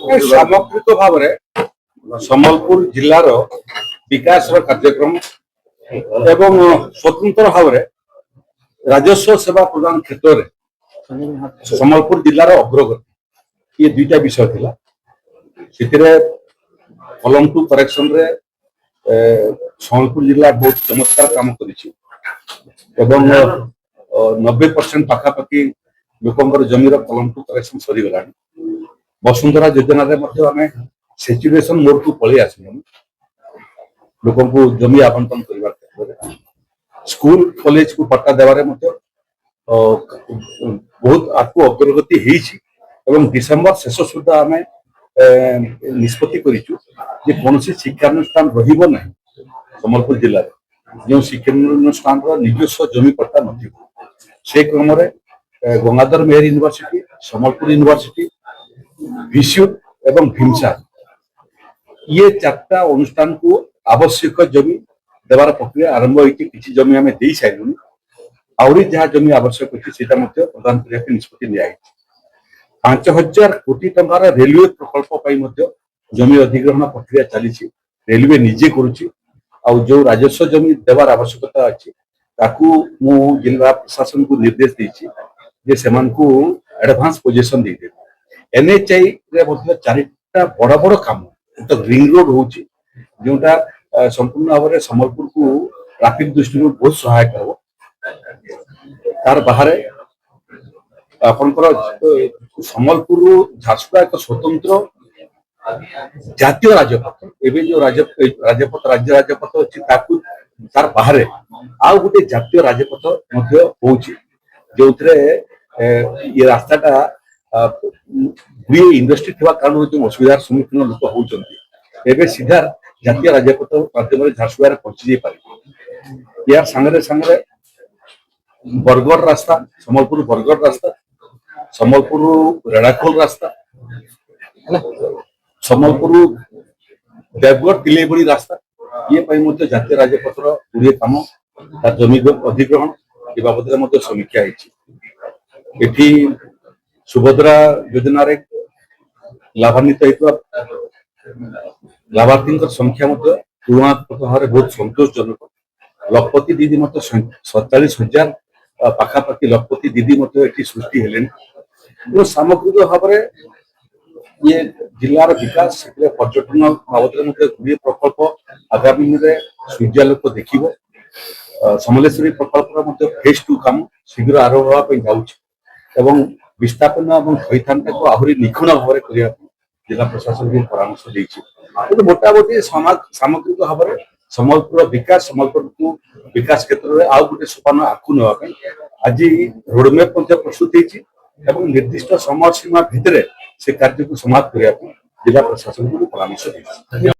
ସାମଗ୍ରିକ ଭାବରେ ସମ୍ବଲପୁର ଜିଲ୍ଲାର ବିକାଶର କାର୍ଯ୍ୟକ୍ରମ ଏବଂ ସ୍ୱତନ୍ତ୍ର ଭାବରେ ରାଜସ୍ୱ ସେବା ପ୍ରଦାନ କ୍ଷେତ୍ରରେ ସମ୍ବଲପୁର ଜିଲ୍ଲାର ଅଗ୍ରଗତି ଏ ଦୁଇଟା ବିଷୟ ଥିଲା। ସେଥିରେ କଲମ ଟୁ କରେକ୍ସନରେ ସମ୍ବଲପୁର ଜିଲ୍ଲା ବହୁତ ଚମତ୍କାର କାମ କରିଛି ଏବଂ 90% ପାଖାପାଖି ଲୋକଙ୍କର ଜମିର କଲମ ଟୁ କରେକ୍ସନ ସରିଗଲାଣି। ବସୁନ୍ଧରା ଯୋଜନାରେ ମଧ୍ୟ ଆମେ ସେଚୁରେସନ ମୋଡକୁ ପଳେଇ ଆସିଲୁଣି ଲୋକଙ୍କୁ ଜମି ଆବଣ୍ଟନ କରିବା କ୍ଷେତ୍ରରେ। ସ୍କୁଲ କଲେଜକୁ ପଟ୍ଟା ଦେବାରେ ମଧ୍ୟ ବହୁତ ଆଗକୁ ଅଗ୍ରଗତି ହେଇଛି ଏବଂ ଡିସେମ୍ବର ଶେଷ ସୁଦ୍ଧା ଆମେ ନିଷ୍ପତ୍ତି କରିଛୁ ଯେ କୌଣସି ଶିକ୍ଷାନୁଷ୍ଠାନ ରହିବ ନାହିଁ ସମ୍ବଲପୁର ଜିଲ୍ଲାରେ ଯେଉଁ ଶିକ୍ଷାନୁଷ୍ଠାନର ନିଜସ୍ୱ ଜମି ପଟ୍ଟା ନଥିବ। ସେ କ୍ରମରେ ଗଙ୍ଗାଧର ମେହେର ୟୁନିଭର୍ସିଟି, ସମ୍ବଲପୁର ୟୁନିଭର୍ସିଟି, ଭିସିୟୁ ଏବଂ ଭୀମସାର ये चार्टा अनुष्ठान को आवश्यक जमी देवार प्रक्रिया आरंभ होती। किसी जमी आम दे सारू आहरी जहाँ जमी आवश्यक अच्छी से प्रदान करने निष्पत्ति नि 5000 कोटी टंकार रेलवे प्रकल्प जमी अधिग्रहण प्रक्रिया चली। रेलवे निजे करुच्ची जो राजस्व जमी देवार आवश्यकता अच्छी मु जिला प्रशासन को निर्देश देती एडवांस पोजिशन दे एनएचआई चारिटा बड़ बड़ काम तो रिंग रोड होची जोटा संपूर्ण भाव में सम्बलपुर को ट्रैफिक दृष्टि बहुत सहायक हो। तार बाहर आपनकर सम्बलपुर झारसुगुड़ा एक स्वतंत्र जातीय राजपथ एवं जो राजपथ राज्य राजपथ अच्छी तार बाहर आउ गोटे जातीय राजपथ होची जो ये रास्ताटा इंडस्ट्री थी कारण जो असुविधार सम्मुखीन लोक होते सीधा जातीय राजपथ माध्यम झारसुगुड़ा पहुंची पारे। यार सांगे सांगे बरगढ़ रास्ता, सम्बलपुर बरगढ़ रास्ता, सम्बलपुर रेड़ाखोल रास्ता, सम्बलपुर देवगढ़ तिलेबड़ी रास्ता ये जातीय राजपथर गुड़े कम जमी अधिग्रहण ए बाबद समीक्षा होती। सुभद्रा योजना रे लाभान्वित लाभार्थी संख्या तुलनात्मक भाव में बहुत संतोषजनक। लखपति दीदी 47,000 पाखापाखि लखपति दीदी सृष्टि हेले। सामग्रिक भाव में ये जिलार विकास पर्यटन बाबद गुड़े प्रकल्प आगामी सूर्यालोक देखिब। समलेश्वरी प्रकल्प फेज 2 काम शीघ्र आरंभ होगा जाऊँ विस्थापन और थईथान को आहरी निखुण भाव में जिला प्रशासन को परामर्श देती। मोटामोटी सामग्रिक भाव में सम्बलपुर विकास सम्बलपुर को विकास क्षेत्र में आउ गोटे सोपान आगू नापी आज रोडमैप प्रस्तुत होती निर्दिष्ट समय सीमा भितर से कार्य को समाप्त करने जिला प्रशासन को परामर्श देती।